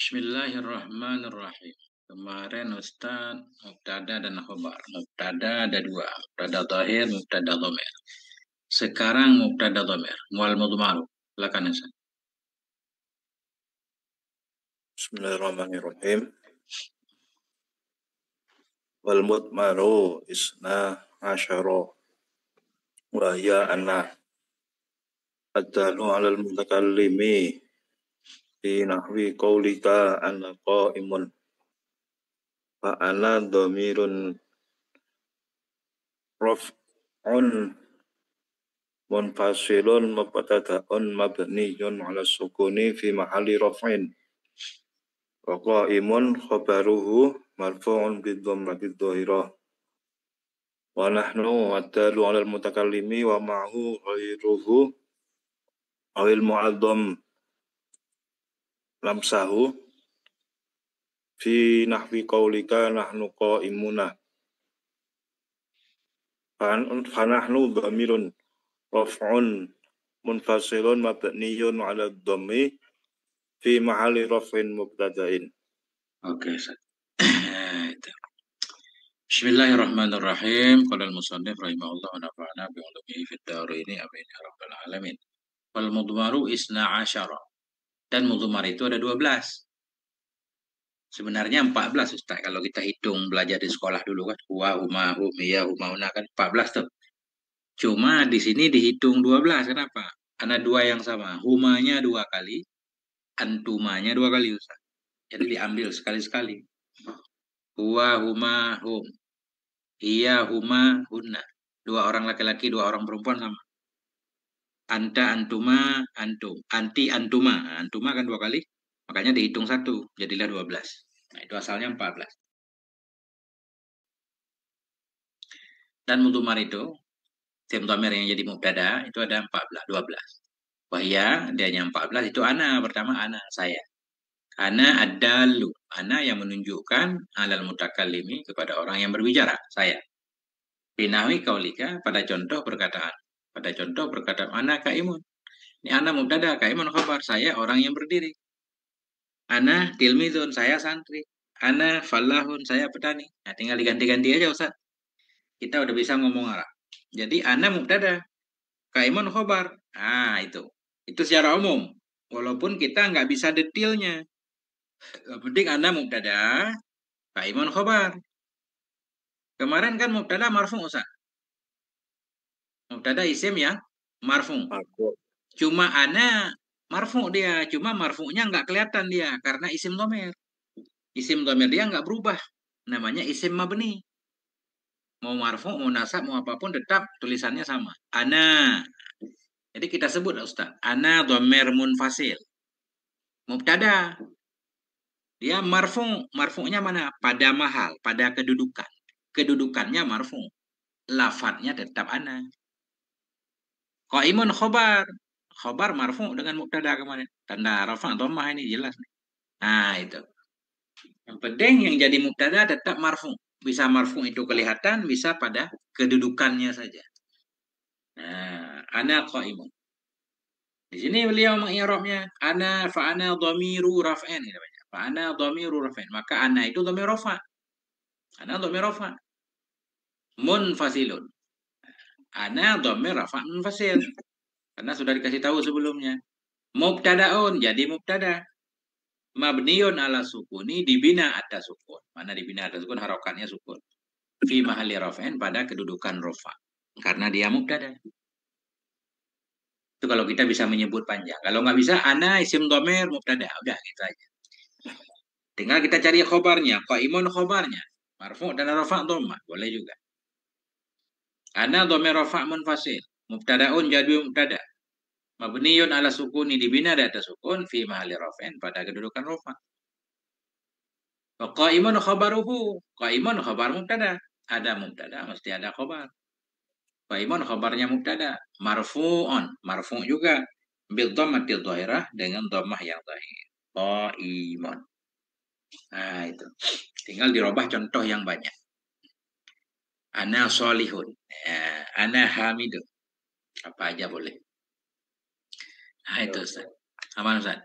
Bismillahirrahmanirrahim. Kemarin Ustaz mubtada dan khobar. Mubtada ada dua, mubtada zahir, mubtada dhamir. Sekarang mubtada dhamir, wal mudmaru. Silakan Ustaz. Bismillahirrahmanirrahim. Wal mudmaru isna asyara wa hiya anna ad-dalu 'alal mutakallimi fi nahwi qaulika ana qa'imun fa ana dhamirun raf'un munfasilun mubtada'un mabniyun 'ala sukuni fi mahalli raf'in wa qa'imun khabaruhu marfu'un bid-dhammati dhahirah wa nahnu ad-dalu 'alal mutakallimi wa ma'hu ghairuhu awil mu'adzam lamsahu fi nahwi qaulika nahnu qa'imuna fa nahnu dhamirun raf'un munfasilun mabniyun 'ala dhammi fi mahalli raf'in mubtada'in. Oke, Ustaz. Bismillahirrahmanirrahim. Qala al-musannif rahimahullah wa nafa'ana bi 'ulumihi fid dharain amin ya rabbal alamin. Wal mudmaru isna asyara. Dan mudmar itu ada 12. Sebenarnya 14 Ustaz kalau kita hitung belajar di sekolah dulu kan. Huwa, huma, hum, hiya, humauna kan 14 tuh. Cuma di sini dihitung 12. Kenapa? Karena dua yang sama. Humanya 2 kali, antumanya 2 kali Ustaz. Jadi diambil sekali-sekali. Huwa, huma, hum. Hiya, huma, hunna. 2 orang laki-laki, 2 orang perempuan sama. Anta, antuma, antum. Anti, antuma. Nah, antuma kan 2 kali. Makanya dihitung 1. Jadilah 12. Nah itu asalnya 14. Dan mudmar itu, fi'il dhamir yang jadi mubtada itu ada 14, 12. Wahya, dianya 14 itu ana, pertama ana, saya. Ana ad-dalu, ana yang menunjukkan alal mutakallimi kepada orang yang berbicara, saya. Binawi kaulika pada contoh perkataan. Pada contoh perkataan ana kaimun. Ini ana mubtada, kaimun khabar, saya orang yang berdiri. Ana tilmizun, saya santri. Ana falahun, saya petani. Nah, tinggal diganti-ganti aja Ustaz. Kita udah bisa ngomong Arab. Jadi ana mubtada, kaimun khobar. Nah itu secara umum. Walaupun kita nggak bisa detailnya. Yang penting ana mubtada, kaimun khobar. Kemarin kan mubtada marfu Ustaz. Mubtada isim ya marfu. Cuma ana marfu dia, cuma marfunya nggak kelihatan dia karena isim dhamir. Isim dhamir dia nggak berubah. Namanya isim mabni. Mau marfu, mau nasab, mau apapun tetap tulisannya sama. Ana. Jadi kita sebut Ustaz, ana dhamir munfasil. Mubtada. Dia marfu, marfunya mana? Pada mahal, pada kedudukan. Kedudukannya marfu. Lafadznya tetap ana. Qaimun khobar. Khobar marfu dengan mubtada kemarin. Tanda rafa dhammah ini jelas. Nah, itu. Yang penting yang jadi mubtada tetap marfu. Bisa marfu itu kelihatan, bisa pada kedudukannya saja. Nah, ana qaimun. Di sini beliau mengi'rabnya ana fa ana dhamiru raf'an namanya. Fa ana dhamiru raf'an. Maka ana itu dhamir rafa. Ana dhamir rafa. Munfasilun. Ana dhamir rafa munfasil. Karena sudah dikasih tahu sebelumnya. Mubtadaun jadi mubtada. Mabniun ala sukuni dibina atas sukun. Mana dibina atas sukun harokatnya sukun. Fi mahalli raf'an pada kedudukan rafa. Karena dia mubtada. Itu kalau kita bisa menyebut panjang. Kalau nggak bisa, ana isim dhamir mubtada. Udah gitu aja. Tinggal kita cari khobarnya. Qaimun khobarnya. Marfu' dan rafa' dhammah. Boleh juga. Ana dhamir rafa' munfasil. Mubtadaun jadi mubtada. Mabniyun ala sukuni dibina di atas sukun. Fi mahalli raf'in pada kedudukan rafa'. Qaimun khabaruhu. Qaimun khabar mubtada. Ada mubtada, mesti ada khobar. Qaimun khabarnya mubtada. Marfu'un. Marfu' juga. Bil dhammatil dhahirah dengan dhammah yang dhahir. Qaimun. Nah itu. Tinggal dirubah contoh yang banyak. Ana solihun. Ana hamidun. Apa aja boleh. Nah itu Ustaz. Aman Ustaz.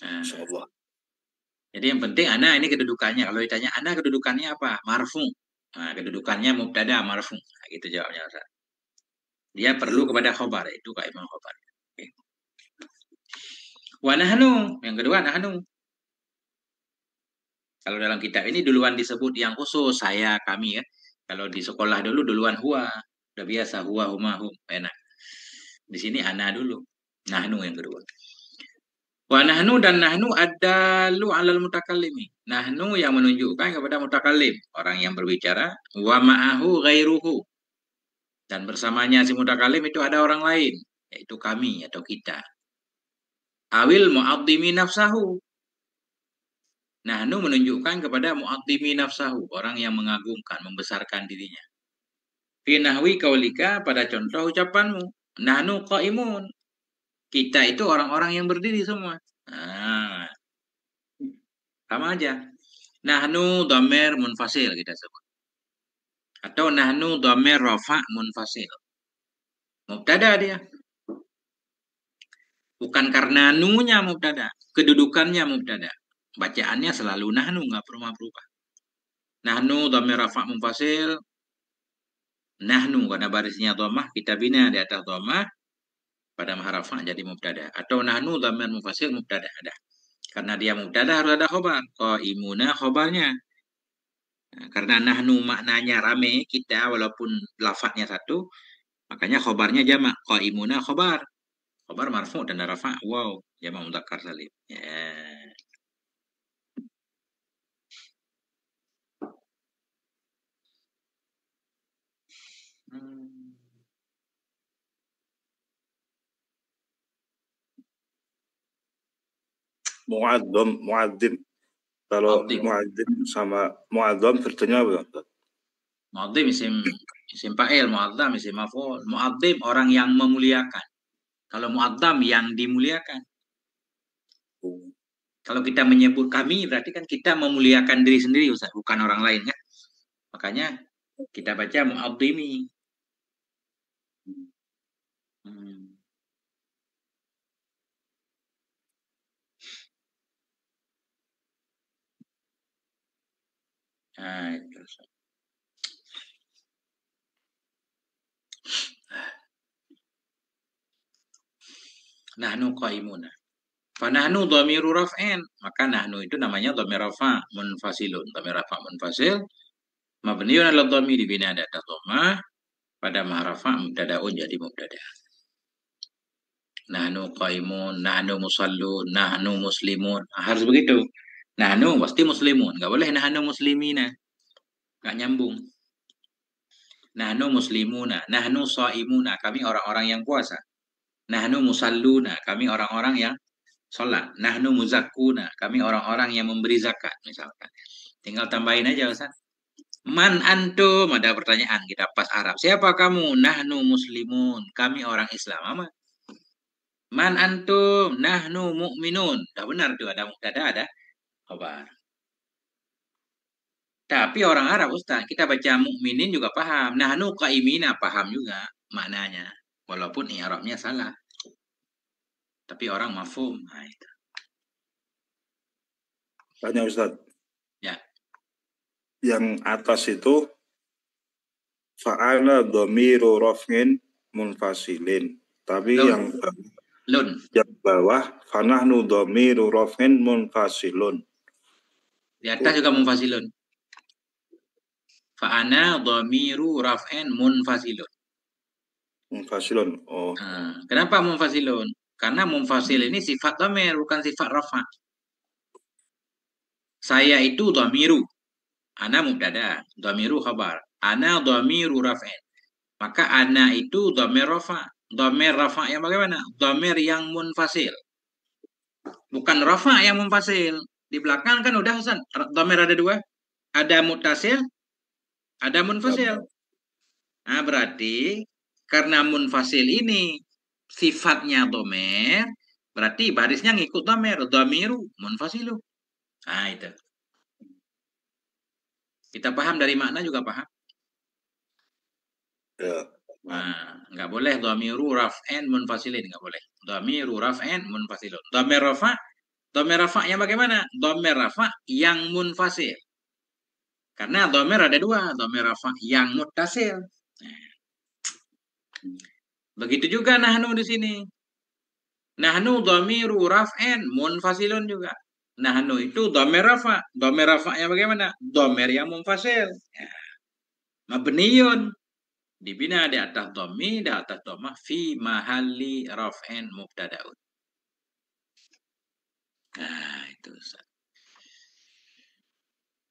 Nah, Insyaallah. jadi yang penting ana ini kedudukannya. Kalau ditanya ana kedudukannya apa? Marfu. Nah, kedudukannya mubtada marfu. Nah, gitu jawabnya Ustaz. Dia perlu Iya. kepada khobar, itu kaiman khobar. Oke. Wa nahnu, yang kedua nahnu. Kalau dalam kitab ini duluan disebut yang khusus, saya, kami ya. Kalau di sekolah dulu duluan huwa. Udah biasa huwa, huma, hum. Enak. Di sini ana dulu. Nahnu yang kedua. Wa nahnu dan nahnu adalu alal mutakallimi. Nahnu yang menunjukkan kepada mutakallim, orang yang berbicara. Wa ma'ahu ghairuhu. Dan bersamanya si mutakallim itu ada orang lain, yaitu kami atau kita. Awil mu'addimi nafsahu. Nahnu menunjukkan kepada mu'addimi nafsahu, orang yang mengagungkan, membesarkan dirinya. Fi nahwi kaulika, pada contoh ucapanmu. Nahnu qaimun. Kita itu orang-orang yang berdiri semua. Nah, sama aja. Nahnu dhamir munfasil kita sebut. Atau nahnu dhamir rafa' munfasil. Mubtada dia. Bukan karena nunya mubtada, kedudukannya mubtada. Bacaannya selalu nahnu, nggak berubah-berubah. Nahnu dhamir rafa' munfasil. Nahnu karena barisnya dhammah, kita bina di atas dhammah pada maharafa jadi mubtada. Atau nahnu dhamir munfasil mubtada ada. Karena dia mubtada harus ada khobar. Qaimuna khobarnya. Nah, karena nahnu maknanya rame kita walaupun lafadznya satu, makanya khobarnya jamak. Qaimuna khobar. Khobar marfu dan rafa wow, jamak mudzakkar salim. Ya. Hmm. Muadzim. Kalau Mu'adzim. muadzim sama muadzam artinya apa, Ustaz? Mu'adzim isim fa'il, mu'adzam isim maf'ul. Mu'adzim orang yang memuliakan. Kalau mu'adzam yang dimuliakan. Kalau kita menyebut kami berarti kan kita memuliakan diri sendiri Ustaz, bukan orang lain ya. Makanya kita baca mu'adzimi. Hmm. Nah, itu. Nahnu qaimuna. Fanahnu dhamiru raf'in. Maka nahnu itu namanya dhamir rafa' munfasilun. Dhamir rafa' munfasil. Mabniun ala dhamiri bina ada dhammah. Pada mahrafa mubtada'un jadi mubtada. Nahnu qaimun, nahnu musallun, nahnu muslimun. Harus begitu. Nahnu pasti muslimun. Nggak boleh nahnu muslimina. Nggak nyambung. Nahnu muslimuna, nahnu shaimuna. Kami orang-orang yang puasa. Nahnu musalluna. Kami orang-orang yang sholat. Nahnu muzakkuna. Kami orang-orang yang memberi zakat. Misalkan. Tinggal tambahin aja Ustaz. Man antum, ada pertanyaan kita pas Arab. Siapa kamu? Nahnu muslimun. Kami orang Islam. Aman. Man antum? Nahnu mu'minun. Dah benar tuh ada mubtada ada khabar. Tapi orang Arab Ustaz, kita baca mukminin juga paham. Nahnu qaimina paham juga maknanya. Walaupun i'rabnya salah. Tapi orang mafhum. Nah, itu. Tanya Ustaz. Ya. Yang atas itu fa'ala dhamiru raf'in munfasilin. Tapi Lun. yang bawah fanahnu dhamiru raf'in munfasilun. Di atas juga munfasilun. Fa'ana dhamiru raf'in munfasilun. Munfasilun. Oh. Nah, kenapa munfasilun? Karena munfasil ini sifat dhamir, bukan sifat rafa. Saya itu dhamiru. Ana mubtada, dhamiru khabar. Ana dhamiru raf'in. Maka ana itu dhamir rafa. Dhamir rafa yang bagaimana? Dhamir yang munfasil. Bukan rafa yang munfasil. Di belakang kan udah Hasan. Dhamir ada dua. Ada mutasil, ada munfasil. Nah, berarti karena munfasil ini sifatnya dhamir, berarti barisnya ngikut dhamir. Dhamiru munfasilu. Nah, itu. Kita paham dari makna juga paham. Ya. Nah, nggak boleh dhamiru raf'an munfasilin, nggak boleh. Dhamiru raf'an munfasilun. Dhamir rafa Dhamir rafa'nya bagaimana? Dhamir rafa' yang munfasil. Karena dhamir ada dua, dhamir rafa' yang muttasil. Begitu juga nahnu di sini. Nahnu dhamiru raf'in munfasilun juga. Nahnu itu dhamir rafa'. Dhamir rafa'nya bagaimana? Dhamir yang munfasil. Ya. Mabniyun. Dibina di atas dhammi, di atas dhammah fi mahalli raf'in mubtada'un. Nah, itu Ustaz.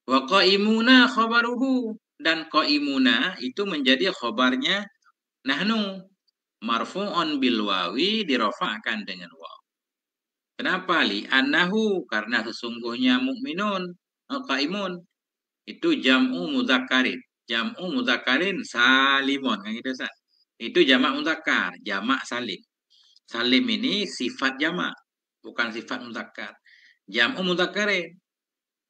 Wa qaimuna khabaruhu, dan qaimuna itu menjadi khabarnya nahnu marfu'un bil wawi, dirafa'kan dengan waw. Kenapa? Li annahu, karena sesungguhnya mukminun qaimun itu jam'u mudzakkarin. Jam'u mudzakkarin salimun, kan gitu Ustaz. Itu jamak mudzakkar, jamak salim. Salim ini sifat jamak, bukan sifat mudzakkar. Jam'u mudzakkarin.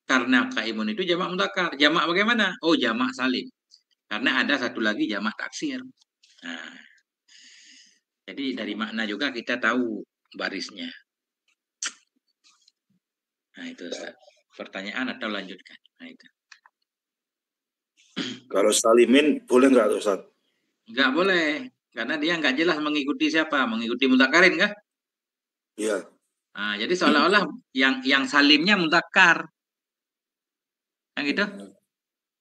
Karena qaimun itu jamak mudzakkar. Jamak bagaimana? Oh, jamak salim. Karena ada satu lagi jamak taksir. Nah, jadi dari makna juga kita tahu barisnya. Nah, itu Ustaz. Pertanyaan atau lanjutkan? Nah, itu. Kalau salimin boleh nggak Ustaz? Nggak boleh, karena dia nggak jelas mengikuti siapa, mengikuti mudzakkar kah? Iya. Nah, jadi seolah-olah yang salimnya mudzakkar, yang gitu.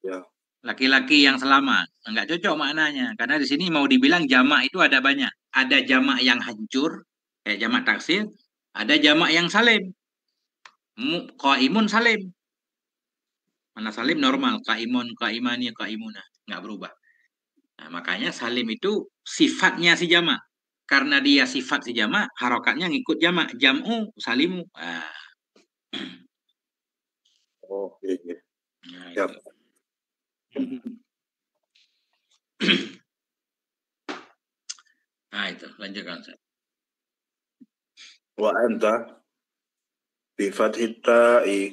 Ya. Laki-laki yang selamat, nggak cocok maknanya, karena di sini mau dibilang jamak itu ada banyak, ada jamak yang hancur, kayak jamak taksir, ada jamak yang salim, qaimun salim. Mana salim normal, qaimun, qaimani, qaimuna, nggak berubah. Nah, makanya salim itu sifatnya si jamak. Karena dia sifat si jamak, harokatnya ngikut jamak. Jam'u, salimu. Nah. Oh, iya, iya. Nah, Ya. itu. Nah, itu. Lanjutkan. Wa anta bi fathit ta'i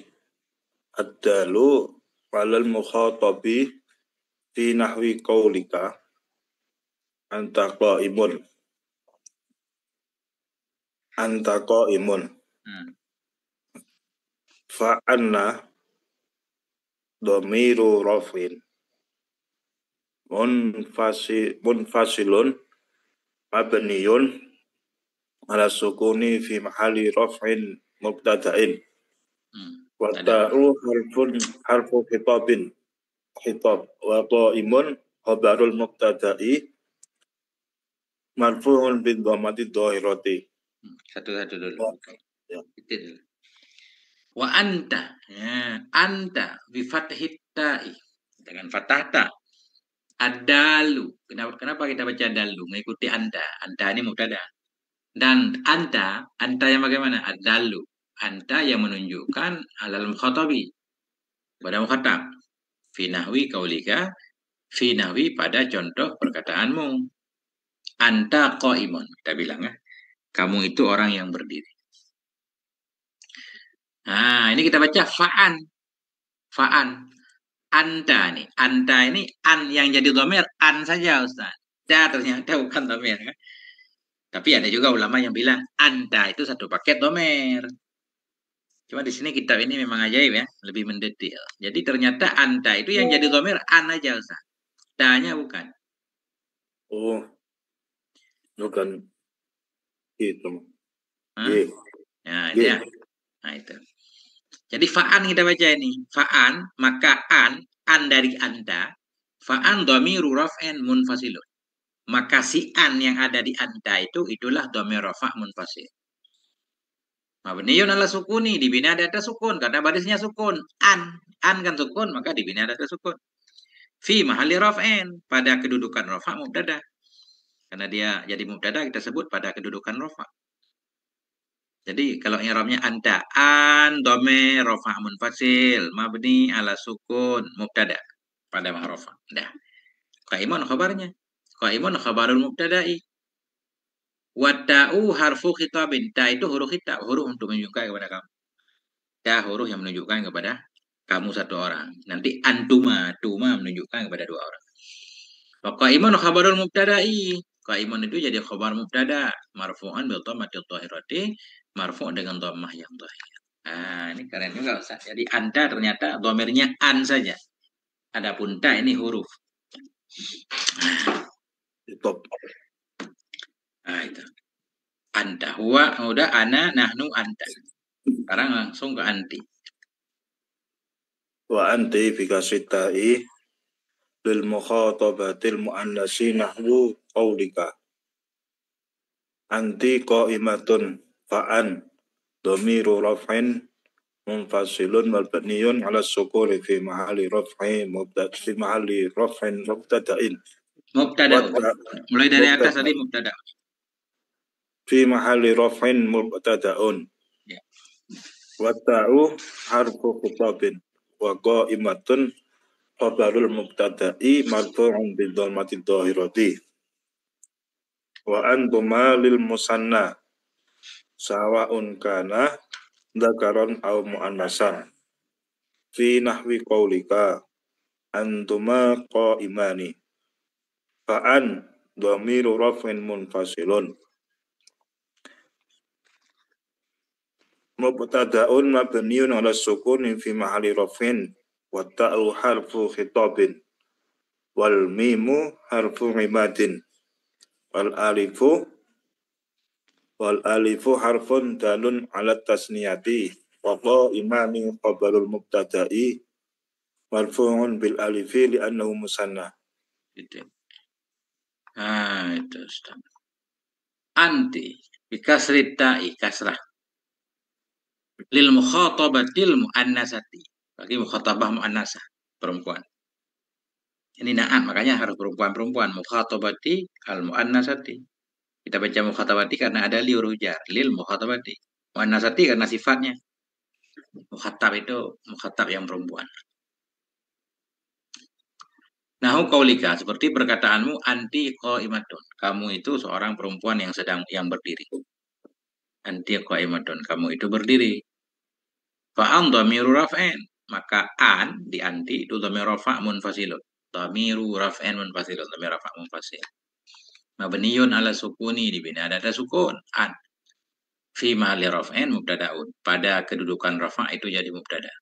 ad-dalu 'alal mukhatabi fi nahwi qaulika anta qaimun. Anta qaimun. Fa anna dhamiru rafin munfasilun mabniyun ala sukuni fi mahali raf'in mubtada'in. Wa ta'u harfu khitabin khitab wa qa'imun khabarul mubtada'i marfu'un bin dhammati dhahirati. Satu-satu dulu. Ya. Wa anta, ya, anta bi fathit ta'i, dengan fathah ta. Adalu. Kenapa kita baca dalu? Mengikuti anta. Anta ini mubtada. Dan anta yang bagaimana? Adalu. Anta yang menunjukkan alal mukhatabi, pada mukhatab. Fi nahwi qaulika, fi nahwi pada contoh perkataanmu. Anta qaimun. Kita bilang ya, kamu itu orang yang berdiri. Nah, ini kita baca fa'an. Fa'an. Anta nih. Anta ini an yang jadi dhamir, an saja Ustaz. Ternyata bukan dhamir. Kan? Tapi ada juga ulama yang bilang anta itu satu paket dhamir. Cuma di sini kitab ini memang ajaib ya, lebih mendetail. Jadi ternyata anta itu yang jadi dhamir an aja Ustaz. Ta-nya bukan. Oh. Bukan itu. Nah, itu ya. Nah, itu. Jadi fa'an kita baca ini. Fa'an, maka an dari anta. Fa'an dhamiru raf'in munfasilun. Maka si an yang ada di anta itu, itulah dhamir rafa' munfasil. Mabniyun ala sukuni, dibina di atas sukun. Karena barisnya sukun. An kan sukun, maka dibina di atas sukun. Fi mahalli raf'in, pada kedudukan rafa' mubtada. Karena dia jadi mubtada, kita sebut pada kedudukan rafa'. Jadi kalau i'rabnya anta, an dhamir rafa' munfasil mabni ala sukun mubtada pada mahrafa. Dah. Qaimun khabarnya. Qaimun khabarul mubtada'i. Wa ta'u harfu khitabin. Ta itu huruf khitab, huruf untuk menunjukkan kepada kamu. Ta huruf yang menunjukkan kepada kamu satu orang. Nanti antuma, tuma menunjukkan kepada dua orang. Wa qaimun khabarul mubtada'i. Qaimun itu jadi khabar mubtada, marfu'an bil dhammatil dhahirati, marfu' dengan dhammah yang dhahir. Nah, ini keren juga Ustaz. Jadi anta ternyata domirnya an saja. Adapun ta ini huruf. Top. Nah, itu. Anta. Huwa, udah, ana, nahnu, anta. Sekarang langsung ke anti. Wa anti bikasitai lil mukhatabatil muannasi nahwu qaulika. Anti qaimatun fa'an dhamiru raf'in munfasilun mabniyun ala sukuni fi mahalli raf'in mubtada'in. Mubtada. Mulai dari atas tadi mubtada. Fi mahalli raf'in mubtada'un. Ya. Wa ta'u harfu khitabin wa qaimatun khabarul mubtada'i marfu'un bi dhammati dhahirati. Wa antuma lil musanna sawa'un kana dzakaran aw muannasan. Fi nahwi qaulika antuma qaimani. Fa'an dhamiru raf'in munfasilun. Mubtada'un mabniun ala sukuni fi mahalli raf'in wa ta'u harfu khitabin wal mimu harfu imadin wal alifu harfun dalun ala tasniyati wa qaimani khabarul mubtada'i marfu'un bil alifi li'annahu musanna. Gitu. Nah, itu Ustaz. Anti bikasri ta'i kasrah. Lil mukhatabatil muannasati. Bagi mukhatabah muannasah, perempuan. Ini na'at, makanya harus perempuan-perempuan. Mukhatabati al muannasati. Kita baca mukhatabati karena ada li huruf jar. Lil mukhatabati. Muannasati karena sifatnya. Mukhatab itu mukhatab yang perempuan. Nahu qaulika, seperti perkataanmu anti qaimatun. Kamu itu seorang perempuan yang berdiri. Anti qaimatun, kamu itu berdiri. Fa'an dhamiru raf'in, maka an di anti itu dhamir rafa' munfasilun. Dhamiru raf'in munfasilun, dhamir rafa' munfasil. Mabniyun ala sukuni, dibina ada sukun an. Fi mahalli raf'in mubtada'un. Pada kedudukan rafa' itu jadi mubtada'.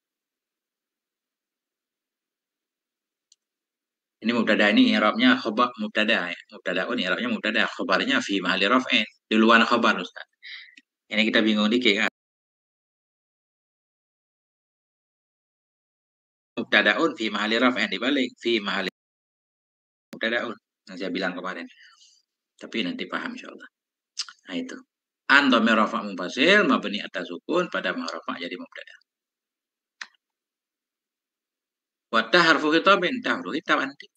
Ini mubtada ini i'rabnya khabar mubtada ya. Mubtada'un i'rabnya mubtada, khabarnya fi mahalli raf'in. Duluan khabar Ustaz. Ini kita bingung dikit kan. Mubtada'un fi mahalli raf'in dibalik fi mahalli mubtada'un. Yang saya bilang kemarin. Tapi nanti paham insyaallah. Nah itu. An dhamir rafa' munfasil mabni atas sukun pada rafa' jadi mubtada. Wa ta harfu khitabin, ta harfu khitab anti.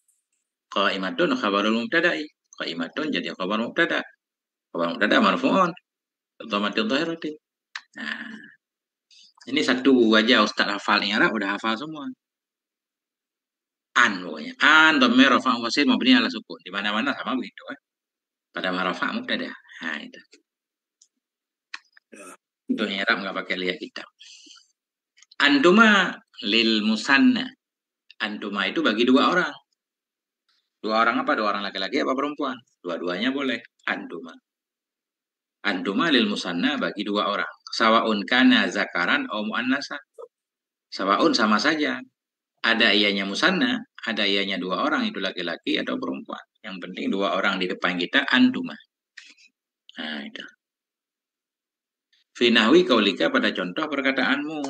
Qaimatun khabarul mubtada'i. Qaimatun jadi khabar mubtada. Khabar mubtada marfu'un. Dhammatil dhahirati. Nah, ini satu aja Ustaz hafal i'rab udah hafal semua. An pokoknya. An dhamir rafa' munfasil mabni ala sukun. Di mana-mana sama begitu kan. Pada rafa' mubtada. Nah, itu. Itu i'rab enggak pakai lihat kitab. Antuma lil musanna. Antuma itu bagi dua orang. Dua orang apa? Dua orang laki-laki apa perempuan? Dua-duanya boleh. Antuma. Antuma lil musanna bagi dua orang. Sawa'un kana zakaran au muannasa. Sawa'un sama saja. Ada ianya musanna, ada ianya dua orang, itu laki-laki atau perempuan. Yang penting dua orang di depan kita antuma. Nah, itu. Fi nahwi qaulika pada contoh perkataanmu.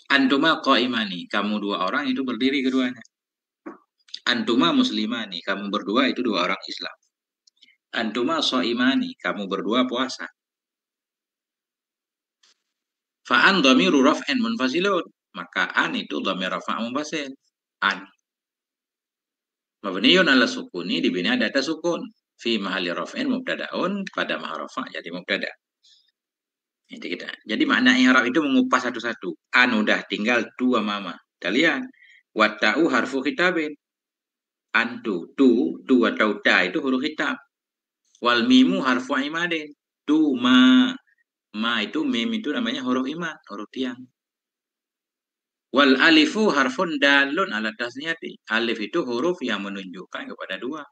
Antuma qaimani, kamu dua orang itu berdiri keduanya. Antuma muslimani, kamu berdua itu dua orang Islam. Antuma shaimani, kamu berdua puasa. Fa'an dhamiru raf'in munfasilun, maka an itu dhamir rafa' munfasil. An. Mabniyun ala sukuni dibina data sukun. Fi mahalli raf'in mubtada'un pada mahal rafa' jadi mubtada'. Jadi makna i'rab itu mengupas satu-satu. An udah tinggal dua mama. Kita lihat. Wata'u harfu khitabin. Antu, tu atau ta itu huruf khitab. Wal mimu harfu imadin. Tu ma itu mim itu namanya huruf imad, huruf tiang. Wal alifu harfun dalun ala tasniyati. Alif itu huruf yang menunjukkan kepada dua.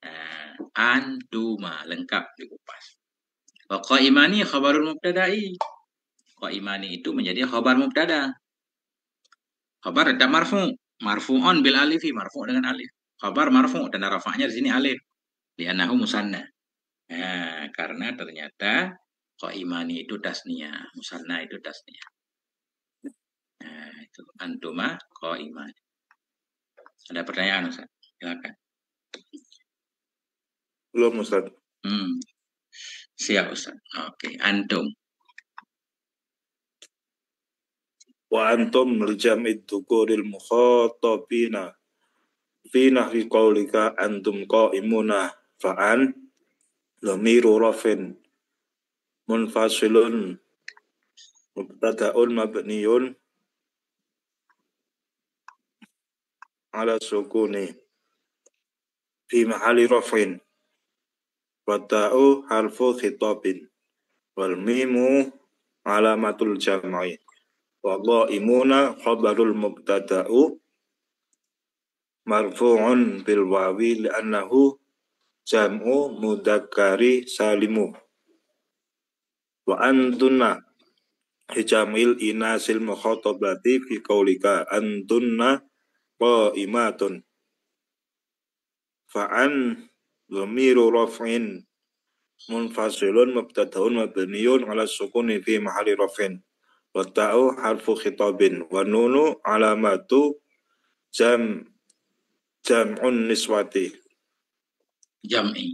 Nah, antuma lengkap dikupas. Wa qaimani khabarul mubtada'i. Qaimani itu menjadi khabar mubtada. Khabar ada marfu. Marfu'un bil alifi, marfu dengan alif. Khabar marfu, dan rafa'nya di sini alif. Li'annahu musanna. Nah, karena ternyata qaimani itu tasniyah, musanna itu tasniyah. Nah, itu antuma qaimani. Ada pertanyaan, Ustaz? Silakan. Belum, Ustaz. Siap, Ustaz. Oke, antum. Wa antum lijam'id dzukuril mukhatabina fi nahwi qaulika antum qa'imuna fa'an dhamiru rafin munfasilun mubtada'un mabniyun ala sukuni fi mahali rafin wa ta'u harfu khitabin wal mimu alamatul jam'i wa qa'imuna khabarul mubtada'u marfu'un bil wawi li'annahu jam'u mudzakkari salimu wa antunna hijamil inasil mukhatabati fi qaulika antunna qa'imatun fa'an dhamiru raf'in munfasilun mubtada'un mabniyun ala sukuni fi mahali raf'in wa ta'u harfu khitabin wa nunu alamatu jam'un niswati Jam'i.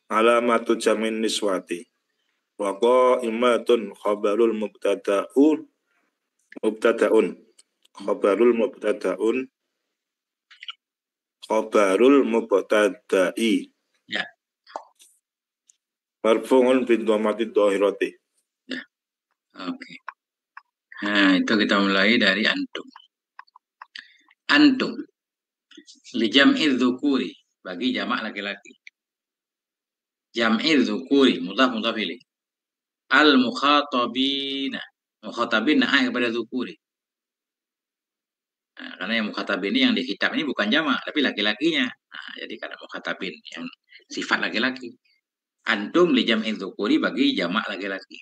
alamatu jam'in niswati wa qa'imatun khabarul mubtada'un khabarul mubtada'i Ya. marfu'un bi dhammatid dhahirati. Ya. Oke. Nah, itu kita mulai dari antum. Antum li jam'il dzukuri, bagi jamak laki-laki. Jam'il dzukuri mudhaf mudhaf ilaih. Al mukhatabina, mukhatabin na'a kepada dzukuri. Nah, karena yang mukhatabin ini yang dikitab ini bukan jamak tapi laki-lakinya. Nah, jadi karena mukhatabin yang sifat laki-laki. Antum li jam'il dzukuri, bagi jamak laki-laki.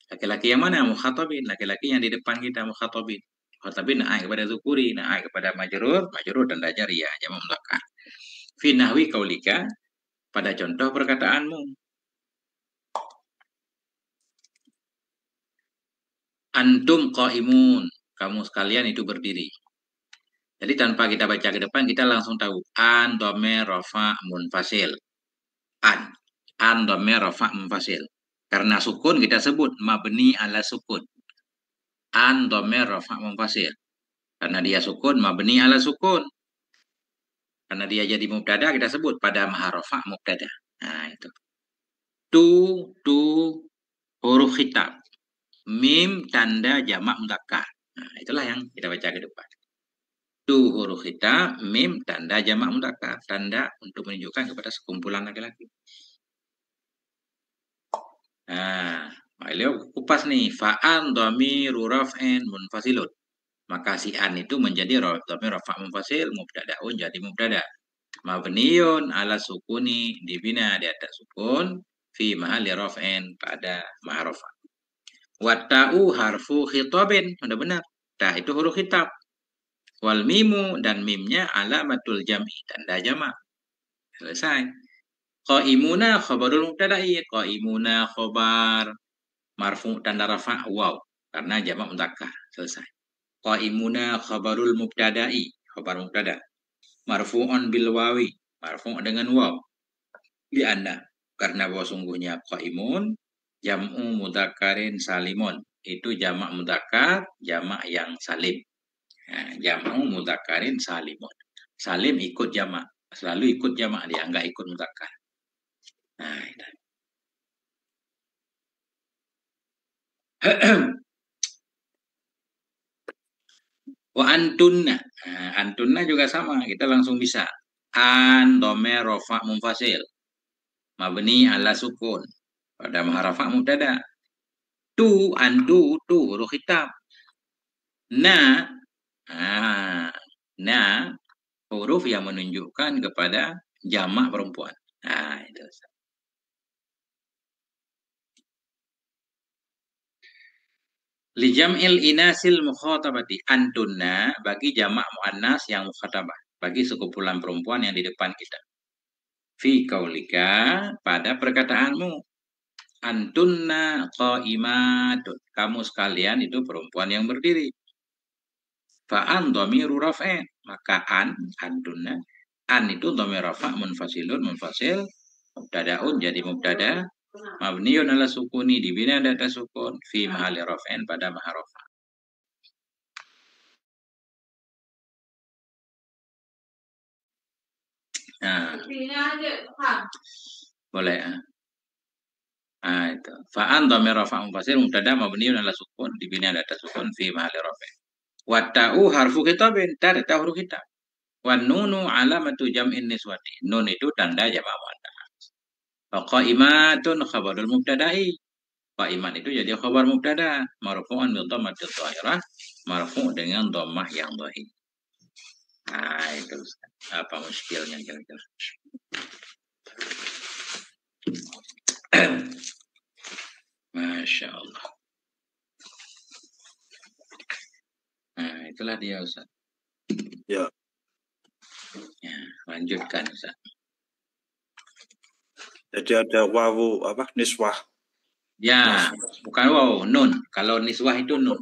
Laki-laki yang mana? Mukhatabin, laki-laki yang di depan kita mukhatabin. Mukhatabin na'a kepada dzukuri, na'a kepada majrur dan dajariyah jamak mudzakkar. Fi nahwi qaulika, pada contoh perkataanmu. Antum qaimun, kamu sekalian itu berdiri. Jadi tanpa kita baca ke depan, kita langsung tahu. An, dhamir, rafa, munfasil. An, dhamir, rafa, munfasil. Karena sukun kita sebut mabni ala sukun. An, dhamir, rafa, munfasil. Karena dia sukun, mabni ala sukun. Karena dia jadi mubtada, kita sebut pada maharofa mubtada. Nah, itu. Tu, huruf khitab. Mim, tanda jamak mudzakkar. Nah, itulah yang kita baca ke depan. Tu, huruf khitab. Mim, tanda jamak mudzakkar. Tanda untuk menunjukkan kepada sekumpulan laki-laki. Nah, beliau kupas nih. Fa'an dhamiru raf'in munfasilun. Maka si an itu menjadi dhamir rafa' munfasil, mubtada'un jadi mubtada'. Mabniyun ala sukuni, dibina di atas sukun, fi mahalli raf'in, pada ma'rufah. Wa ta'u harfu khitabin, benar-benar. Ta itu huruf khitab. Wal mimu, dan mimnya alamatul jam'i, tanda jamak. Selesai. Qaimuna khabarul mubtada'i, qaimuna khabar marfu' tanda rafa' waw, karena jamak mudzakkar. Selesai. Qaimuna khabarul mubtada'i, khabar mubtada'. Marfu'un bil wawi, marfu' dengan waw. Di anda, karena bahwa sungguhnya qaimun jam'u mudzakkarin salimun, itu jamak mudzakkar, jamak yang salim. Nah, jam'u mudzakkarin salimun. Salim ikut jamak, selalu ikut jamak, dia enggak ikut mudzakkar. Nah, itu. Wa antunna. Nah, antunna juga sama, kita langsung bisa. An, dhamir, rafa' munfasil. Mabni ala sukun. Pada maharafa' mubtada. Tu, antu, tu huruf khitab. Na, na huruf yang menunjukkan kepada jamak perempuan. Nah, itu. Li jam'il inasil mukhatabati antunna bagi jamak muannas yang mukhatabah, bagi sekumpulan perempuan yang di depan kita. Fi qaulika pada perkataanmu, antunna qaimatun, kamu sekalian itu perempuan yang berdiri. Fa'an dhamiru raf'in, maka antunna, an itu dhamir rafa' munfasil, mubtadaun jadi mubtada, mabniun ala sukuni dibina data sukun, fi mahali raf'in pada mahal rafa'. Nah, boleh. Itu. Fa'an dhamir rafa' munfasil mubtada mabniun ala sukun dibina data sukun fi mahali raf'in. Wa ta'u harfu khitabin, ta huruf khitab. Wan nunu alamatu jam'in niswati. Nun itu tanda jamak muannas. Wa qaimatun khabarul mubtada'i. Qaiman itu jadi khabar mubtada, marfu'an bil dhammati dhahirah, marfu' dengan dhammah yang dhahir. Nah, itu apa muskilnya kira-kira? Masya Allah. Nah, itulah dia Ustaz. Ya. Ya, lanjutkan Ustaz. Jadi ada wawu apa niswah. Ya, bukan wawu, nun. Kalau niswah itu nun.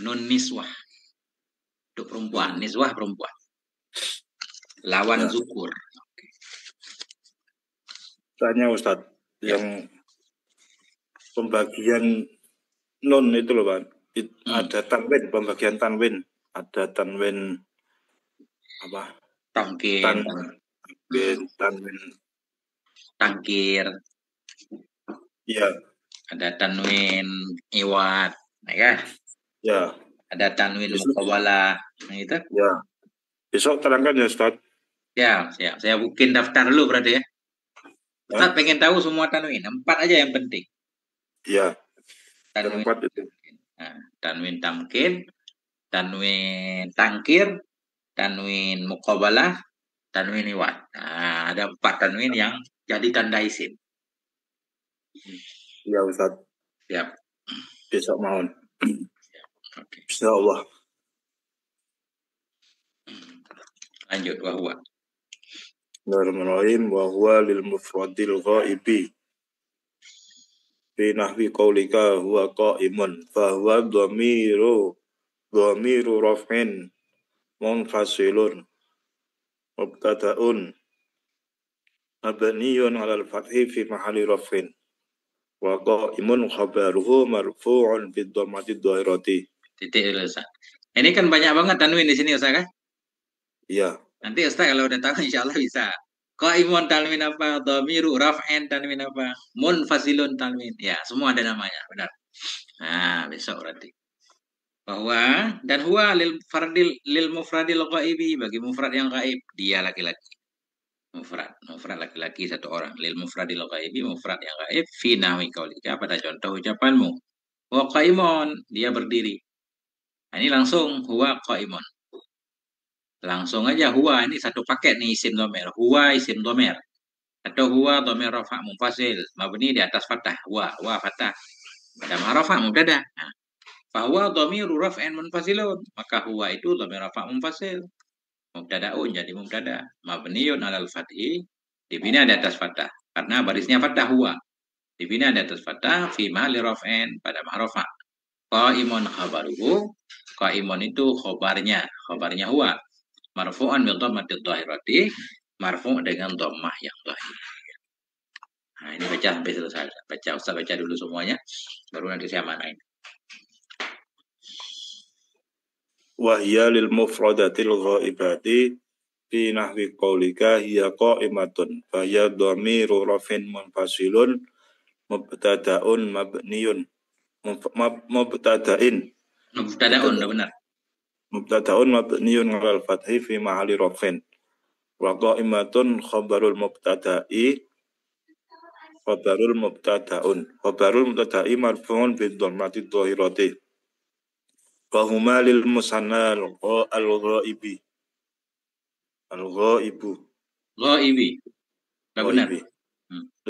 Nun niswah. Itu perempuan, niswah perempuan. Lawan zukur. Tanya Ustaz, yang pembagian nun itu loh Pak. Ada tanwin, pembagian tanwin. Ada tanwin apa? Tangkir. Tanwin. Tangkir. Iya. Ada tanwin iwat, ya. Ya. Ada tanwin muqawalah, gitu. Ya. Besok terangkan ya Ustaz. Ya, siap. Saya bikin daftar dulu berarti ya. Ustaz pengen tahu semua tanwin, 4 aja yang penting. Iya. Tanwin, 4 itu. nah, tanwin tamkin, tanwin tangkir, tanwin muqabalah, tanwin iwat. Nah, ada 4 tanwin yang jadi tanda isim. Iya Ustaz. Siap. Besok mohon. Oke. Insyaallah. Lanjut wahwa. Bismillahirrahmanirrahim. Wa huwa lil mufradil ghaibi. Fi nahwi qaulika huwa qa'imun fa huwa dhamiru raf'in munfasilun mubtada'un mabniyun 'alal fathi fi mahalli raf'in wa qa'imun khabaruhu marfu'un bid dhammati dhahirati. Titik dulu Ustaz. Ini kan banyak banget tanwin di sini Ustaz kan? Iya. Nanti Ustaz kalau udah tahu insya Allah bisa. Qaimun tanwin apa? Dhamiru raf'in tanwin apa? Munfasilun tanwin. Ya, semua ada namanya, benar. Nah, besok berarti. Bahwa dan huwa lil mufradil ghaibi, bagi mufrad yang gaib, dia laki-laki. Mufrad laki-laki satu orang. Lil mufradil ghaibi, mufrad yang gaib, fi nahwi qaulika, pada contoh ucapanmu. Wa qaimun, dia berdiri. Nah, ini langsung huwa qaimun. Langsung aja huwa, ini satu paket nih isim domer. Huwa isim domer. Atau huwa domer rafa' munfasil. Mabni di atas fathah. Huwa fathah. Pada rafa' mubtada. Nah, fahuwa dhamiru raf'in munfasilun. Maka huwa itu dhamir rafa' munfasil. Mubtada'un jadi mubtada. Mabniun 'alal fathi. Dibina di atas fathah. Karena barisnya fathah huwa. Dibina di atas fathah fi mahali raf'in pada ma'rafa'. Qaimun khabaruhu. Qaimun itu khabarnya huwa. Marfu'an bil dhammati dhahirati, marfu' dengan dhammah yang dhahir. Nah, ini baca sampai selesai. Ustaz baca dulu semuanya, baru nanti saya manain. Wa hiya lil mufradatil ghaibati fi nahwi qaulika hiya qa'imatun fa hiya dhamiru rafin munfasilun mubtada'un mabniyun mubtada'un udah benar. Mubtada'un mabniyun 'alal fathi fi mahalli rafin. Wa qa'imatun khabarul mubtada'i khabarul mubtada'i marfu'un bid dhammati dhahirati. Wa huma lil musanna al-ghaibi. Al-ghaibu. Ghaibi. Benar.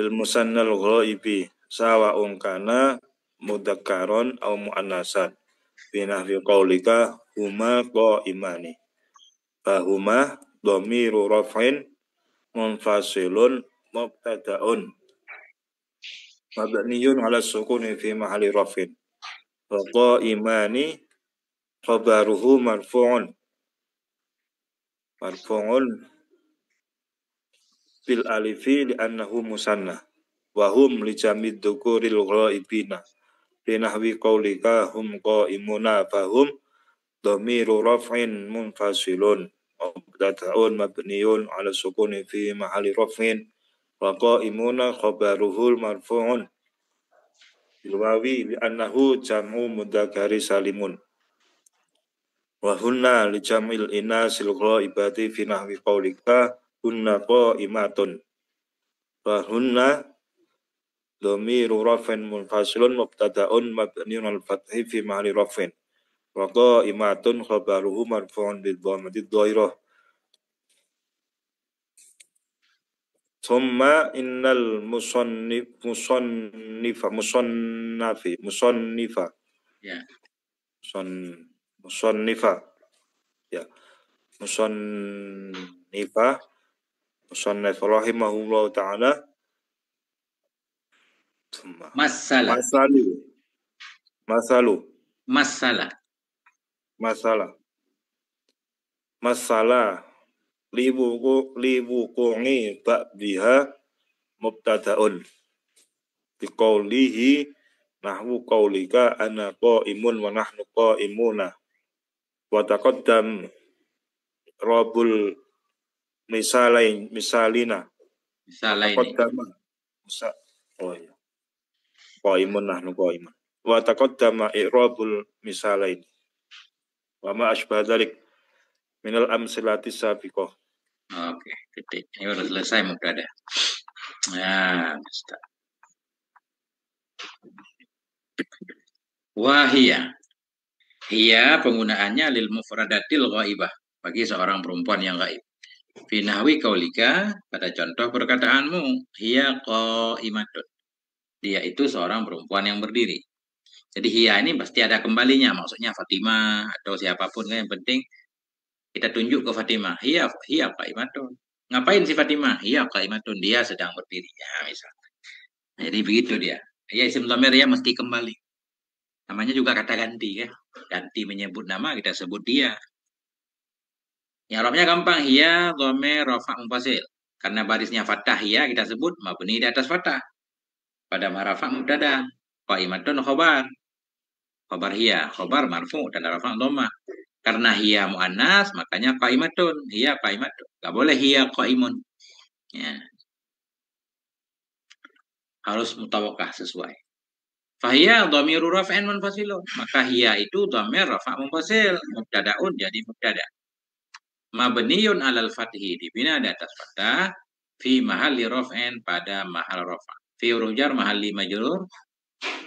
Lil musanna al-ghaibi sawa'un kana mudzakkaraun aw muannasan. fi nahwi qaulika huma qa'imani. Fahuma dhamiru raf'in munfasilun mubtada'un mabniyun 'ala sukuni fi mahalli raf'in. Wa qa'imani khabaruhu marfu'un bil alifi li'annahu musanna wa hum li jamid dhukuril ghaibina fi nahwi qaulika hum qaimuna fahum dhamiru raf'in munfasilun mubtada'un mabniyun 'ala sukuni fi mahalli raf'in wa qaimuna khabaruhu marfu'un bil wawi li'annahu jam'u mudzakkari salimun wa hunna li jam'il inasil ghaibati fi nahwi qaulika hunna qa'imatun wa hunna dhamiru raf'in munfasilun mubtada'un mabniun al-fathi fi mahalli raf'in wa qa'imatun khabaruhu marfu'un bi dhammati dhahirah. Thumma innal musannifa Ya. musannif rahimahullah ta'ala masalah liwuqungi ba'diha mubtada'un biqaulihi nahwu qaulika ana qa'imun wa nahnu qa'imuna wa taqaddam rabul misalina taqaddama qa'imun nahnu qa'imun wa taqaddama i'rabul misalain wa ma asbah dzalik minal amsilati sabiqah. Oke, titik. Ini udah selesai mubtada. Nah, Ustaz. Wahia. Hiya penggunaannya lil mufradatil ghaibah, bagi seorang perempuan yang gaib. Fi nahwi qaulika, pada contoh perkataanmu, hiya qa'imatun. Dia itu seorang perempuan yang berdiri. Jadi hiya ini pasti ada kembalinya, maksudnya Fatimah atau siapapun kan, yang penting kita tunjuk ke Fatimah, hiya qa'imatun. Ngapain si Fatimah? Hiya qa'imatun, dia sedang berdiri. Ya, misalnya. Jadi begitu dia. Ya, isim dhamir ya mesti kembali. Namanya juga kata ganti ya. Ganti menyebut nama, kita sebut dia. Yang Arabnya gampang, hiya dhamir rafa' munfasil. Karena barisnya fathah hiya kita sebut mabni di atas fathah. Pada rafa' mubtada. Qa'imatun khabar. Khabar hiya, khabar marfu' dan rafa' dhamma. Karena hiya mu'annas, makanya qa'imatun. Hiya qa'imatun. Gak boleh hiya qa'imun. Ya. Harus mutawakah sesuai. Fahiya dhamiru raf'in munfasilun. Maka hiya itu dhamir rafa' munfasil. Mubtada'un jadi mubtada. Mabniyun 'alal fathi, dibina di atas fathah. Fi mahalli raf'in, pada mahal rafa'. Fi huruf jar mahalli majrur.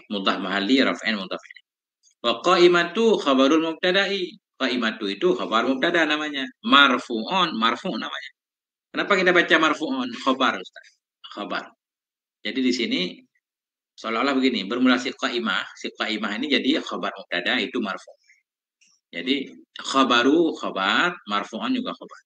Mudhaf mahalli raf'in mudhaf. Wa qa'imatu khabarul mubtada'i. Qa'imatu itu khabar mubtada namanya. Marfu'un, marfu' namanya. Kenapa kita baca marfu'un? Khabar, Ustaz. Khabar. Jadi di sini seolah-olah begini, bermula si qa'imah ini jadi khabar mubtada itu marfu'. Jadi khabaru khabar, marfu'un juga khabar.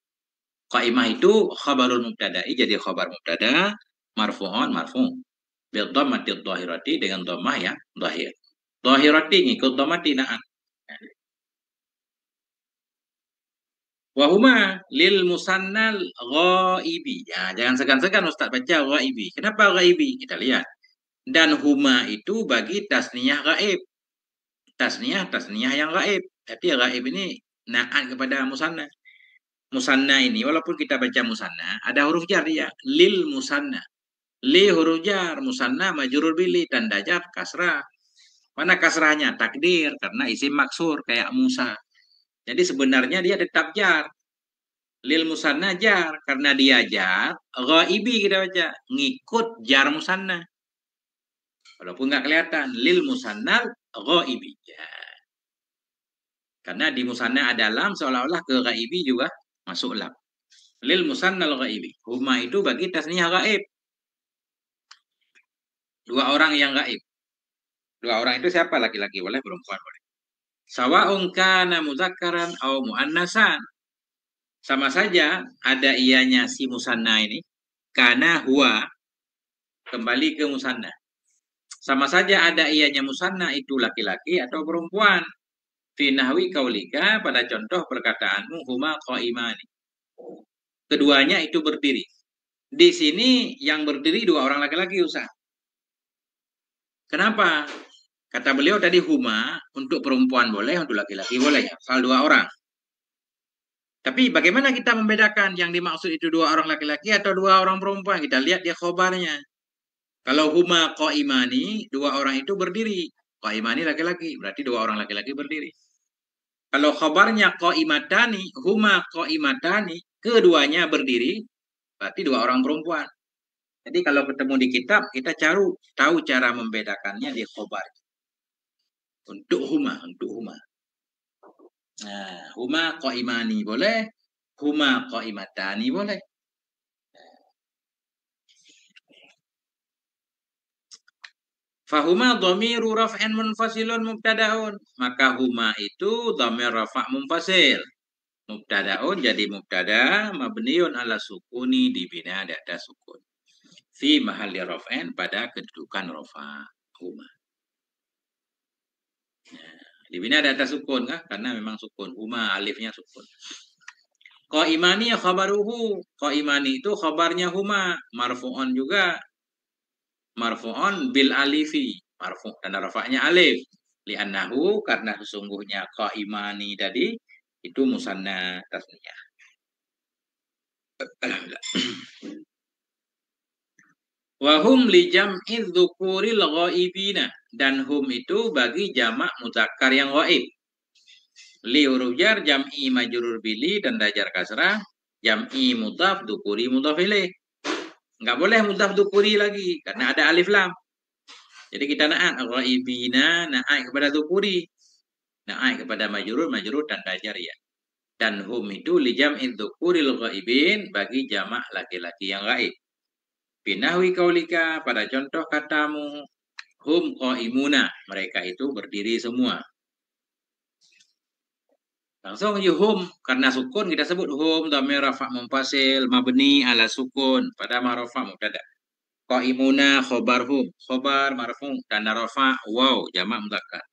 Qa'imah itu khabarul mubtada'i jadi khabar mubtada, marfu'un marfu'. Bil dhammati dhahirati, dengan dhammah ya dhahir. Dhahirati ngikut dhammati na'at. Wahuma lil musannal ghaibi. Ya, jangan segan-segan Ustaz baca ghaibi. Kenapa ghaibi? Kita lihat. Dan huma itu bagi tasniyah gaib. Tasniyah yang gaib. Tapi gaib ini na'at kepada musanna. Musanna ini walaupun kita baca musanna, ada huruf jar dia. Lil musanna. Li huruf jar, musanna majrur bili, tanda jar kasrah. Mana kasrahnya? Takdir, karena isim maksur kayak Musa. Jadi sebenarnya dia tetap jar. Lil musanna jar, karena dia jar. Ghaibi kita baca, ngikut jar musanna. Walaupun nggak kelihatan. Lil musannal ghaibi. Ya. Karena di musanna ada lam, seolah-olah ke ghaibi juga masuk lam. Lil musannal ghaibi. Huma itu bagi tasniyah gaib. Dua orang yang gaib. Dua orang itu siapa? Laki-laki boleh, perempuan boleh. Sawa'un kana mudzakkaran au muannasan. Sama saja ada ianya si musanna ini. Karena huwa kembali ke musanna. Sama saja ada ianya musanna itu laki-laki atau perempuan. Fi nahwi kaulika pada contoh perkataanmu huma qaimani. Keduanya itu berdiri. Di sini yang berdiri dua orang laki-laki, Ustaz. Kenapa? Kata beliau tadi huma untuk perempuan boleh, untuk laki-laki boleh. Soal dua orang. Tapi bagaimana kita membedakan yang dimaksud itu dua orang laki-laki atau dua orang perempuan? Kita lihat dia khobarnya. Kalau huma qaimani, dua orang itu berdiri. Qaimani laki-laki, berarti dua orang laki-laki berdiri. Kalau khobarnya qaimatani, huma qaimatani, keduanya berdiri, berarti dua orang perempuan. Jadi kalau ketemu di kitab, kita tahu cara membedakannya di khobar. Untuk huma. Nah, huma qaimani boleh, huma qaimatani boleh. Fahuma dhamiru raf'an munfasilun mubtada'un. Maka huma itu dhamir rafa' munfasil. Mubtada'un jadi mubtada mabniun ala sukuni dibina di atas sukun. Fi mahalli raf'an pada kedudukan rafa' huma. Dibina di atas sukun kan? Karena memang sukun. Huma alifnya sukun. Qaimani khabaruhu. Qaimani itu khabarnya huma. Marfu'on juga. Marfu'on bil alifi. Marfu' dan rafa'nya alif. Li'annahu karena sesungguhnya qaimani tadi itu musanna tasniyah. Wahum li jam'i dzukuril ghaibina. Dan hum itu bagi jamak mudzakkar yang ghaib. Li huruf jar jam'i majrur bili dan dajar kasrah, jam'i mudhaf dzukuri mudhaf ilaih. Enggak boleh mudhaf dzukuri lagi karena ada alif lam. Jadi kita na'at ghaibina, na'at kepada dzukuri. Na'at kepada majrur dan dajar ya. Dan hum itu li jam'i dzukuril ghaibin bagi jamak laki-laki yang ghaib. Binahwi kaulika pada contoh katamu hum qaimuna, mereka itu berdiri semua. Langsung aja hum, karena sukun kita sebut hum dhamir rafa' munfasil mabni ala sukun pada ma'rafa' mubtada. Qaimuna khobar hum, khobar marfu' tanda rafa' waw jamak mudzakkar.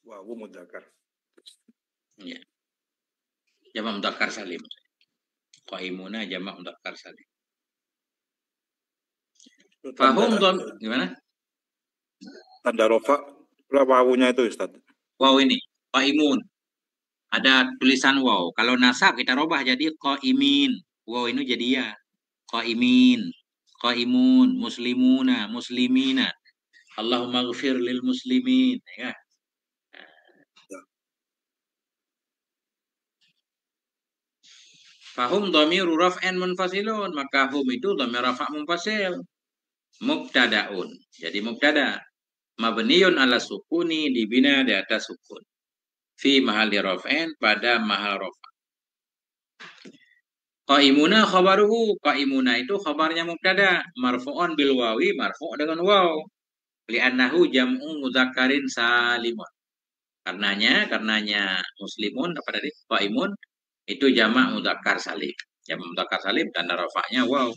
Wow, mudzakkar. Ya. Jamak mudzakkar salim. Qaimuna jamak mudzakkar salim. Fahum gimana? Tanda rafa' wawunya itu Ustaz. Waw ini, qaimun. Ada tulisan waw. Kalau nasab kita robah jadi qaimin. Waw ini jadi ya. Qaimin, qaimun, muslimuna, muslimina. Allahumma ghfir lil muslimin. Ya. Fahum dhamiru raf'an munfasilun. Maka hum itu dhamir rafa' munfasil. Mubtada'un. Jadi mubtada. Mabniun ala sukuni dibina di atas sukun. Fi mahalli raf'an pada mahal rafa'. Qaimuna khabaruhu. Qaimuna itu khabarnya mubtada. Marfu'un bil wawi. Marfu' dengan waw. Li'annahu jam'u mudzakkarin salimun. Karenanya muslimun apa tadi? Qaimun itu jamak mudzakkar salim. Jamak mudzakkar salim tanda rafa'nya waw.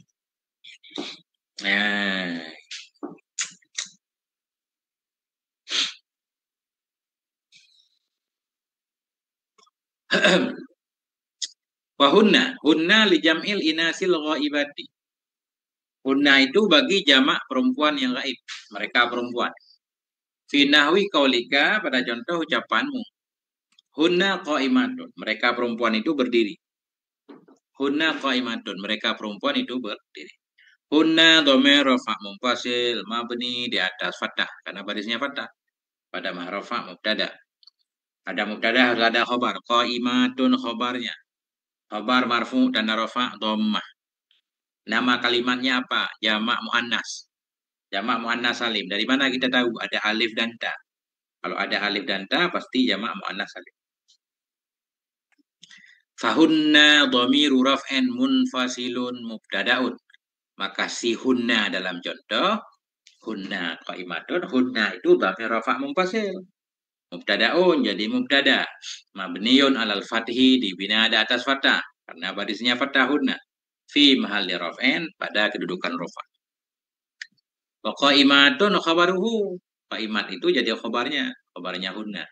Nah. Hunna li jam'il inasil ghaibati. Hunna itu bagi jamak perempuan yang gaib. Mereka perempuan. Fi nahwi qaulika pada contoh ucapanmu. Hunna qaimatun. Mereka perempuan itu berdiri. Hunna qaimatun. Mereka perempuan itu berdiri. Hunna dhamir rafa' munfasil mabni di atas fathah. Karena barisnya fathah. Pada mahrafa' mubtada. Ada mubtada harus ada khobar. Qaimatun khobarnya. Khobar marfu' dan rafa' dhammah. Nama kalimatnya apa? Jamak muannas. Jamak muannas salim. Dari mana kita tahu? Ada alif dan ta. Kalau ada alif dan ta pasti jamak muannas salim. Fahunna dhamiru raf'in munfasilun mubtada'un. Maka si hunna dalam contoh, hunna qaimatun, hunna itu dhamir rafa' munfasil. Mubtada'un jadi mubtada. Mabniun alal fathi dibina ada atas fathah. Karena barisnya fathah hunna. Fi mahalli raf'in pada kedudukan rafa'. Wa qaimatun khabaruhu. Qaimat itu jadi khabarnya hunna.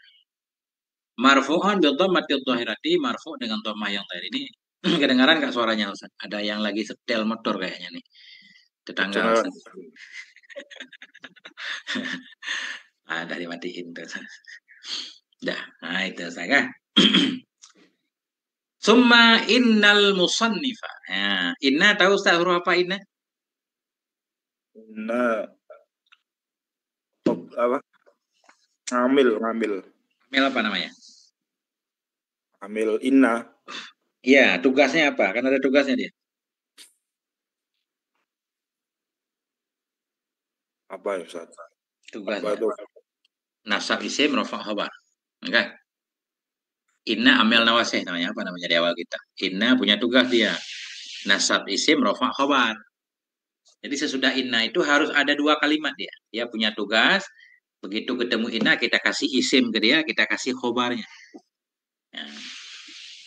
Marfu'un bil dhammati dhahirati, marfu' dengan dhammah yang tadi ini. Kedengaran nggak suaranya Ustaz? Ada yang lagi setel motor kayaknya nih. Tetangga Ustaz. Dari matiin tuh. Dah, nah itu saya. Summa innal musannifa. Nah, inna tahu Ustaz huruf apa inna? Inna apa? Ngamil. Amil apa namanya? Amil inna. Iya, tugasnya apa? Kan ada tugasnya dia. Apa ya Ustaz? Tugasnya. Apa itu? Nasab isim rafa' khabar. Oke. Inna amil nawasih namanya, apa namanya di awal kita. Inna punya tugas dia. Nasab isim rafa' khabar. Jadi sesudah inna itu harus ada dua kalimat dia. Dia punya tugas. Begitu ketemu inna kita kasih isim ke dia, kita kasih khobarnya. Nah,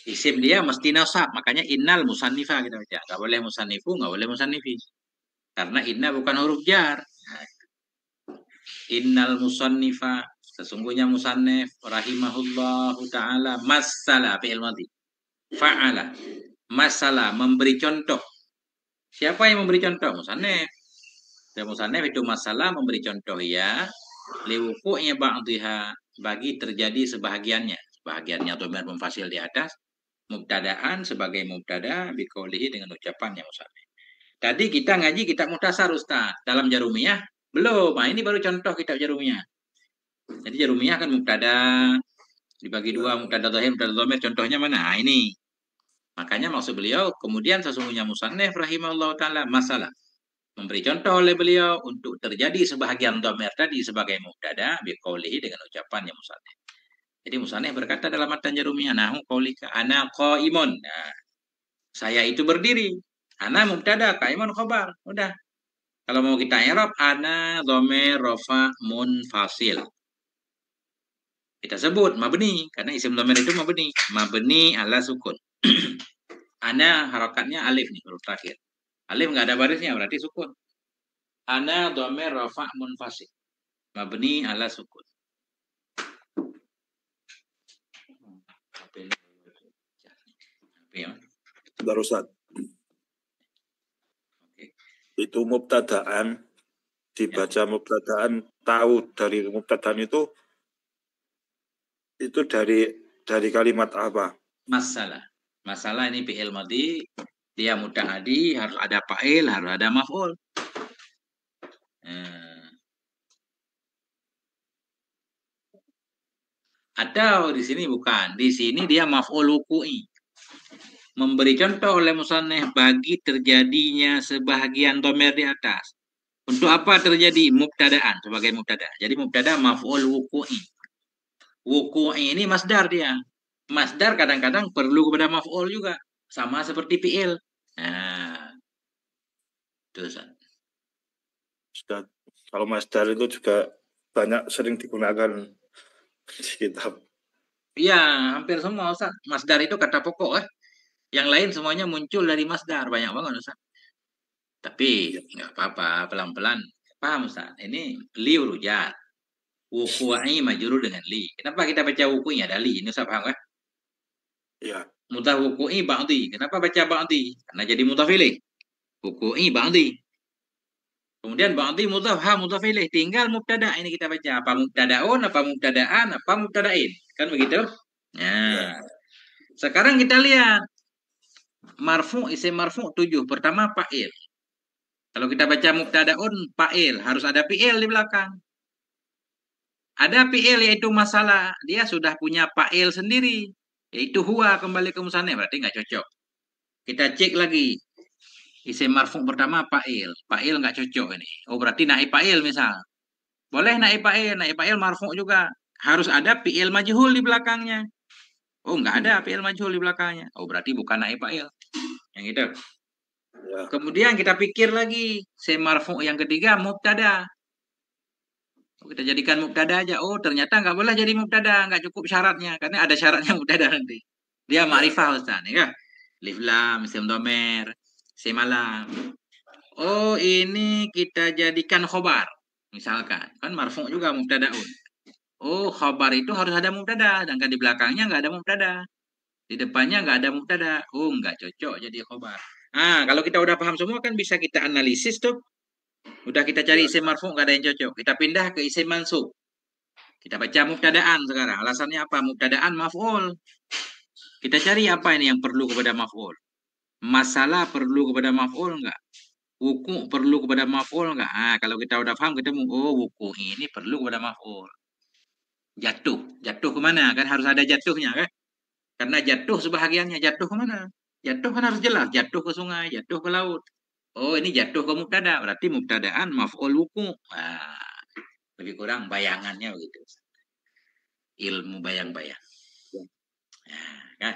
isim dia mesti nasab, makanya innal musannifa kita baca. Gak boleh musannifu, gak boleh musannifi. Karena inna bukan huruf jar. Nah, innal musannifa, sesungguhnya musannif rahimahullahu taala masala fi'il madhi. Fa'ala, masala memberi contoh. Siapa yang memberi contoh? Musannif. Dan musannif itu masalah memberi contoh ya. Liwuku'nya ba'dhiha, bagi terjadi sebahagiannya. Sebahagiannya dhamir munfasil di atas. Mubtadaan sebagai mubtada biqaulihi dengan ucapannya musannif. Tadi kita ngaji kitab Mukhtasar Ustaz. Dalam Jarumiyah belum. Nah, ini baru contoh kitab Jarumiyah. Jadi Jarumiyah kan mubtada dibagi dua, mubtada dhahir, mubtada dhamir. Contohnya mana? Nah, ini. Makanya maksud beliau kemudian sesungguhnya musannif rahimahullah taala masalah memberi contoh oleh beliau untuk terjadi sebahagian dhamir tadi sebagai mubtada biqaulihi dengan ucapannya musannif. Jadi musannif berkata dalam matan Jarumiyah, nahu qaulika ana qaimun. Nah, saya itu berdiri. Ana mubtada, qaimun khabar. Udah. Kalau mau kita i'rab ana dhamir rafa munfasil. Kita sebut mabni karena isim dhamir itu mabni ala sukun. Ana harakatnya alif nih huruf terakhir. Alif nggak ada barisnya berarti sukun. Ana dhamir rafa munfasil. Mabni ala sukun. Bentar Ustaz. Itu mubtadaan, dibaca mubtadaan, tahu dari mubtadaan itu dari kalimat apa? Masalah ini fi'il madhi, dia muta'addi, harus ada fa'il, harus ada maf'ul. Atau di sini bukan, di sini dia maf'ul wuku'i. Memberi contoh oleh musannif bagi terjadinya sebahagian dhamir di atas. Untuk apa terjadi? Mubtadaan sebagai mubtada. Jadi mubtada maf'ul wuku'i. Wuku'i ini masdar dia. Masdar kadang-kadang perlu kepada maf'ul juga. Sama seperti fi'il. Nah, itu Ustaz. Kalau masdar itu juga banyak sering digunakan di kitab. Iya, hampir semua Ustaz. Masdar itu kata pokok Yang lain semuanya muncul dari masdar. Banyak banget Ustaz. Tapi nggak apa-apa, pelan-pelan. Paham Ustaz? Ini li rujar. Wuku'i majrur dengan li. Kenapa kita baca wuku'i ada li? Ini Ustaz paham kan? Iya. Mutah wuku'i ba'di. Kenapa baca ba'di? Karena jadi mutaf ilaih. Wuku'i ba'di. Kemudian ba'di mudhaf ha mudhaf ilaih, tinggal mubtada. Ini kita baca apa mubtadaun, apa mubtadaan, apa mubtadain. Kan begitu? Nah. Sekarang kita lihat marfu isim marfu 7. Pertama fa'il. Kalau kita baca mubtadaun fa'il, harus ada fi'il di belakang. Ada fi'il yaitu masalah, dia sudah punya fa'il sendiri, yaitu huwa, kembali ke musannif, berarti nggak cocok. Kita cek lagi. Isim marfu pertama fa'il. Fa'il nggak cocok ini. Oh berarti naib fa'il misal. Boleh naib fa'il marfu juga. Harus ada fi'il majhul di belakangnya. Oh, nggak ada fi'il majhul di belakangnya. Oh, berarti bukan naib fa'il. Yang itu. Ya. Kemudian kita pikir lagi, si marfu yang ketiga mubtada. Kita jadikan mubtada aja. Oh, ternyata nggak boleh jadi mubtada, nggak cukup syaratnya karena ada syaratnya mubtada nanti. Dia Ya. ma'rifah Ustaz, ya kan? Alif lam, isim domer, isim alam. Oh, ini kita jadikan khobar. Misalkan, kan marfu juga mubtadaun. Oh, khobar itu harus ada mubtada, sedangkan di belakangnya nggak ada mubtada. Di depannya nggak ada mubtada. Oh, nggak cocok jadi khobar. Ah, kalau kita udah paham semua kan bisa kita analisis tuh. Udah kita cari Ya. isim marfu nggak ada yang cocok. Kita pindah ke isim mansub. Kita baca mubtadaan sekarang. Alasannya apa? Mubtadaan maf'ul. Kita cari apa ini yang perlu kepada maf'ul. Masalah perlu kepada maf'ul nggak? Wuku perlu kepada maf'ul nggak? Ah, kalau kita udah paham, kita oh wuku ini perlu kepada maf'ul. Jatuh. Jatuh kemana? Kan harus ada jatuhnya kan? Karena jatuh sebahagiannya. Jatuh kemana? Jatuh kan harus jelas. Jatuh ke sungai, jatuh ke laut. Oh, ini jatuh ke mubtada. Berarti mubtadaan maf'ul wuku. Ah, lebih kurang bayangannya begitu. Ilmu bayang-bayang. Nah, kan?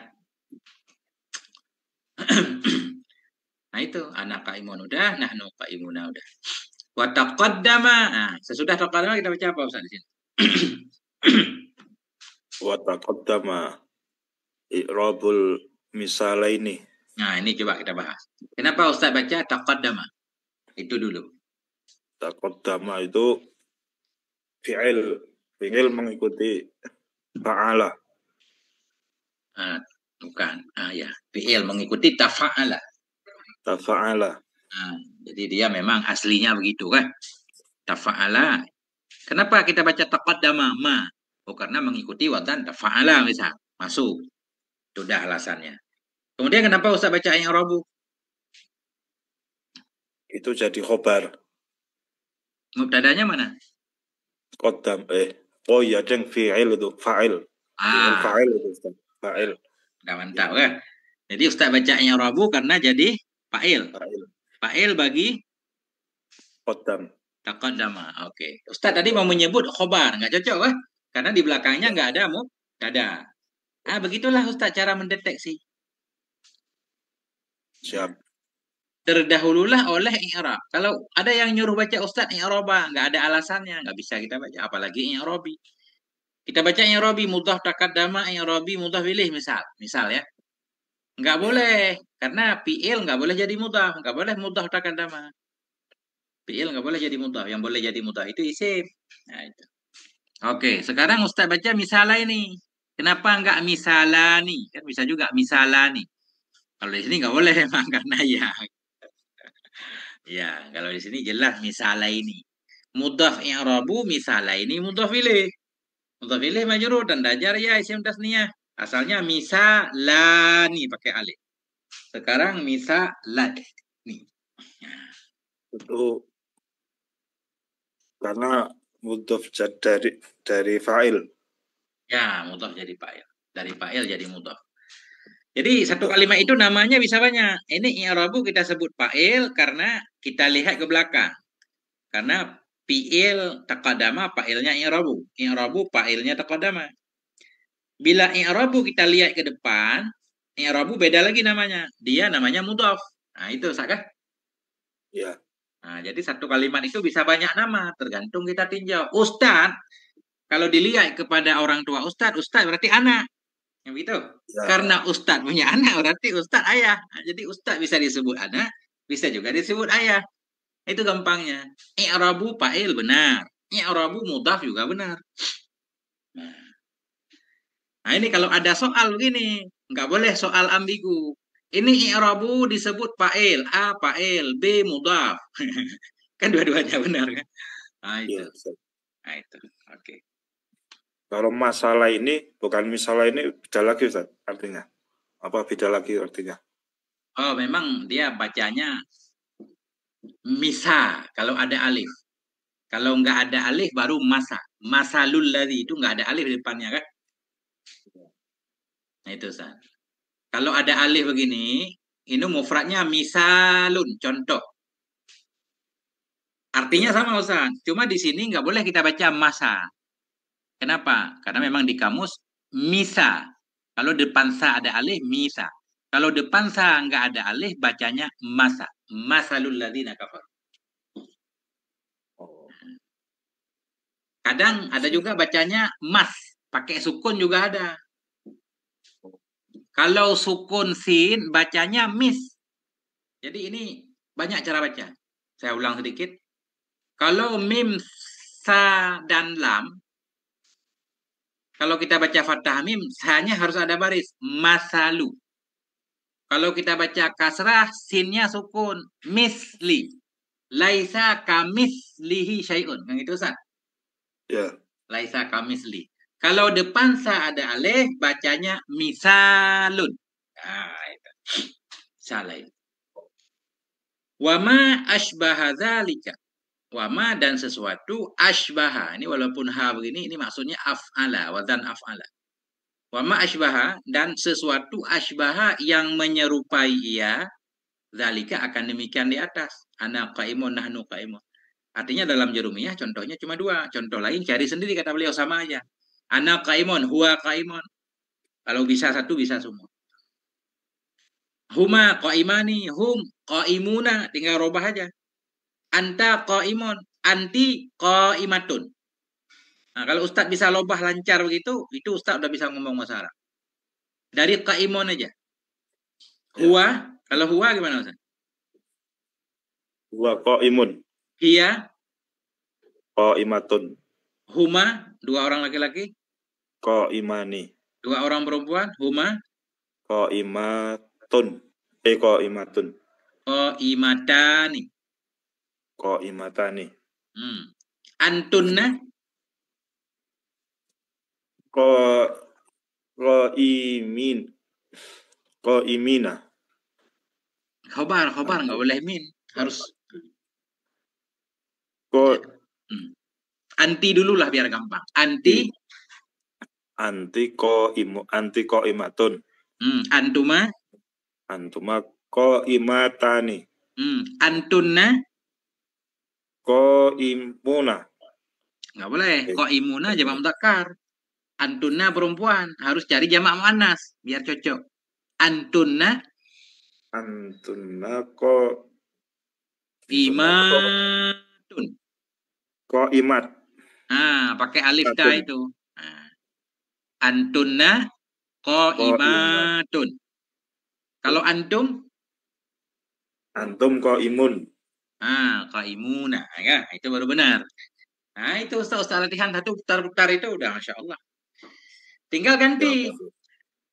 Nah itu anak kaimun udah, nahnu kaimuna udah. Wa taqaddama. Nah, sesudah taqaddama kita baca apa Ustaz di sini? Wa taqaddama i'rabul misalaini. Nah, ini coba kita bahas. Kenapa Ustaz baca taqaddama? Itu dulu. Taqaddama itu fi'il mengikuti fa'ala. Ah, bukan. Ah ya, fi'il mengikuti tafa'ala. Tafa'ala. Nah, jadi dia memang aslinya begitu kan? Tafa'ala. Kenapa kita baca taqaddama ma? Oh, karena mengikuti watan tafa'ala misal. Masuk. Itu dah alasannya. Kemudian kenapa Ustaz baca yang Rabu? Itu jadi khobar. Mubtadanya mana? Qaddam oh iya yang fi'il itu fa'il. Fi'il Ah, fa'il itu Ustaz. Fa'il. udah mantap kan? Jadi Ustaz baca yang Rabu karena jadi fa'il. Fa'il. Fa'il bagi Qaddam. taqaddama. Oke. Ustaz tadi mau menyebut khobar, nggak cocok kan? Karena di belakangnya nggak ada mubtada. Ah, begitulah Ustaz cara mendeteksi. Siap. Terdahululah oleh i'rab. Kalau ada yang nyuruh baca Ustaz i'raba, nggak ada alasannya, nggak bisa kita baca. Apalagi i'rabi. Kita baca i'rabi mudhaf taqaddama, i'rabi mudhaf ilih misal. Misal ya. Nggak Ya. boleh. Karena fi'il nggak boleh jadi mudhaf. Nggak boleh mudhaf taqaddama. Fi'il nggak boleh jadi mudhaf. Yang boleh jadi mudhaf itu isim. Nah, itu. Oke, sekarang Ustaz baca misalnya ini. Kenapa nggak misalani? Kan bisa juga misalani. Kalau di sini nggak boleh memang karena ya. Ya, kalau di sini jelas misalnya ini. Mudhaf i'rabu misalnya ini mudhaf ilaih. Mudhaf ilaih majrur dan dajar ya isim tasniyah. Asalnya misalani pakai alif. Sekarang misalani. Nah, Itu karena mudhaf dari fa'il. ya, mudhaf jadi fa'il. Dari fa'il jadi mudhaf. Jadi satu kalimat itu namanya bisa banyak. Ini i'rabu kita sebut fa'il karena kita lihat ke belakang. Karena fi'il taqadama fa'ilnya i'rabu. I'rabu fa'ilnya taqadama. Bila i'rabu kita lihat ke depan, i'rabu beda lagi namanya. Dia namanya mudhaf. Nah, itu sakah? Ya. Nah, jadi satu kalimat itu bisa banyak nama, tergantung kita tinjau. Ustad, kalau dilihat kepada orang tua Ustad, Ustad berarti anak. Yang begitu. Ya. Karena Ustad punya anak, berarti Ustad ayah. Nah, jadi Ustad bisa disebut anak, bisa juga disebut ayah. Itu gampangnya. I'rabu fa'il benar. I'rabu mudhaf juga benar. Nah, ini kalau ada soal begini, nggak boleh soal ambigu. Ini i'rabu disebut fa'il, A fa'il, B mudhaf. Kan dua-duanya benar kan? Nah, itu. Ya. Nah, itu. Oke. Kalau masalah ini bukan misalnya ini beda lagi Ustaz artinya. Apa beda lagi artinya? Oh, memang dia bacanya misa kalau ada alif. Kalau nggak ada alif baru masa. Masalul ladzi itu nggak ada alif di depannya kan? Nah, itu Ustaz. Kalau ada alif begini, ini mufradnya misalun, contoh. Artinya Ya. sama Ustaz. Cuma di sini nggak boleh kita baca masa. Kenapa? Karena memang di kamus misa. Kalau depan sa ada alif, misa. Kalau depan sa nggak ada alif, bacanya masa. Masalul ladzina kafaru. Oh. Kadang ada juga bacanya mas. Pakai sukun juga ada. Kalau sukun sin, bacanya mis. Jadi ini banyak cara baca. Saya ulang sedikit. Kalau mim, sa, dan lam, kalau kita baca fathah mim, sa-nya harus ada baris. Masalu. Kalau kita baca kasrah, sinnya sukun. Misli. Laisa kamislihi syai'un. Yang itu Ustaz. Ya. Laisa kamisli. Kalau depan sa ada alif, bacanya misalun. Nah, itu. Salah itu. Wama ashbaha dzalika. Wama dan sesuatu ashbaha. Ini walaupun ha begini, ini maksudnya af'ala, wazan af'ala. Wama ashbaha dan sesuatu ashbaha yang menyerupai ia, dzalika akan demikian di atas. Ana qaimun nahnu qaimun. Artinya dalam jurumiyah contohnya cuma dua. Contoh lain cari sendiri kata beliau sama aja. Ana qaimun, huwa qaimun. Kalau bisa satu bisa semua. Huma qaimani, hum qaimuna, tinggal robah aja. Anta qaimun, anti qaimatun. Nah, kalau Ustadz bisa lobah lancar begitu, itu Ustadz udah bisa ngomong bahasa Arab. Dari qaimun aja. Huwa, kalau huwa gimana Ustadz? Huwa qaimun. Hiya, Qaimatun. huma, dua orang laki-laki. Qaimani. Dua orang perempuan, huma. Qaimatun. Qaimatun. Qaimatani. Qaimatani. Antunna. Qaimina. Khobar nggak boleh min, harus Ko anti dulu lah biar gampang. Anti qaimatun. Antuma Qaimatani. Antunna Qaimuna. nggak boleh. Qaimuna jamak mudzakkar. Antunna perempuan, harus cari jamak muannas biar cocok. Antunna qaimatun. Qaimat. Pakai alif ta itu. Antunna qaimatun. Kalau antum qaimun. qaimuna, ya, itu baru benar. Nah, itu Ustaz latihan satu putar-putar itu udah Masya Allah. Tinggal ganti.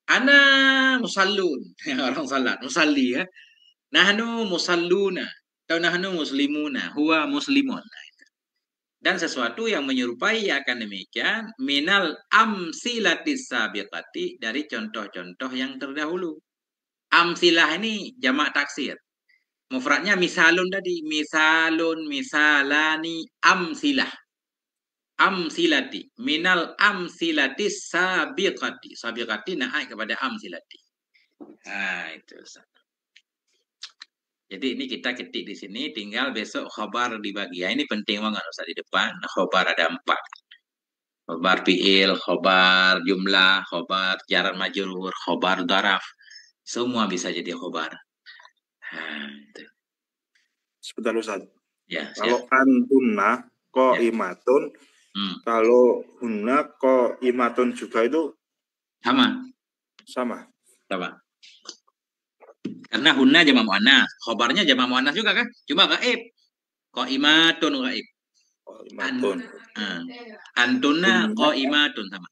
Ana musallun. Orang salat, musalli ya. Nahnu musalluna. Atau nahnu muslimuna. Huwa muslimun. Nah, itu. Dan sesuatu yang menyerupai akan demikian. Minal amsilatis sabiqati. Dari contoh-contoh yang terdahulu. Amsilah ini jamak taksir. Mufradnya misalun tadi. Misalun, misalani, amsilah. Amsilati. Minal amsilati sabiqati. Sabiqati naik kepada amsilati. Nah, itu. Jadi ini kita ketik di sini. Tinggal besok khobar dibagi. Ya, ini penting banget Ustaz di depan. Khobar ada 4. Khobar fi'il, khobar jumlah, khobar jar majrur, khobar daraf. Semua bisa jadi khobar. Nah, itu. Sebentar Ustaz. Ya, kalau antunna qaimatun, kalau hunna qaimatun juga itu sama. Karena hunna jamak muannas, khobarnya jamak muannas juga kan? Cuma gaib. Qaimatun gaib. Antunna qaimatun sama.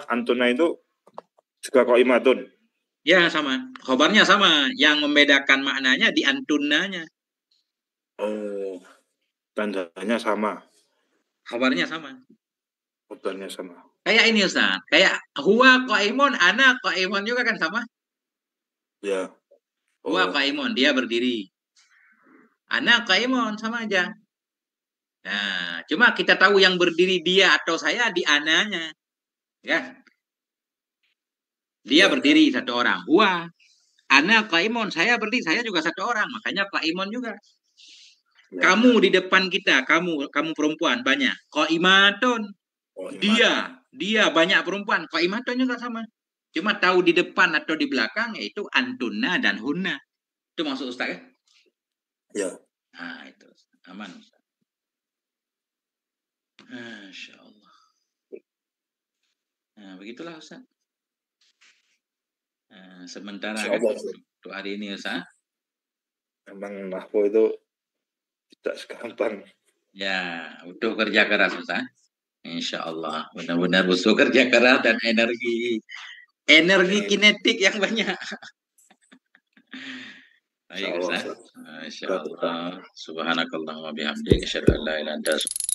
Antunna itu juga qaimatun. Ya, sama. Khobarnya sama. Yang membedakan maknanya di antunnanya. Oh, tandanya sama. Khobarnya sama. Khobarnya sama. Kayak ini Ustaz. Kayak huwa qaimun, ana qaimun juga kan sama? Ya. Huwa qaimun, dia berdiri. Ana qaimun, sama aja. Nah, cuma kita tahu yang berdiri dia atau saya di ananya. Ya. Dia berdiri satu orang. Huwa. Ana qaimun, saya berdiri, saya juga satu orang. Makanya qaimun juga. Ya. Kamu di depan kita, kamu perempuan banyak. Qaimatun. Dia banyak perempuan. Qaimatun juga sama. Cuma tahu di depan atau di belakang yaitu antunna dan hunna. Itu maksud Ustaz kan? Ya. Nah, itu aman Ustaz. Masya Allah. Nah, begitulah Ustaz. Nah, sementara kan untuk hari ini Ustaz. Memang nahwu itu tidak segampang. Ya, butuh kerja keras Ustaz. Insya Allah, benar-benar butuh kerja keras dan energi kinetik yang banyak. Baik Ustaz. Masya Allah. Subhanakallah wa bihamdik. Asyhadu an la ilaha illa anta astaghfiruka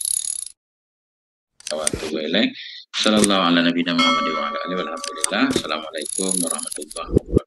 wa atubu ilaik. Sallallahu ala nabiyina Muhammad wa ala alihi walhamdulillah. Assalamualaikum warahmatullahi wabarakatuh.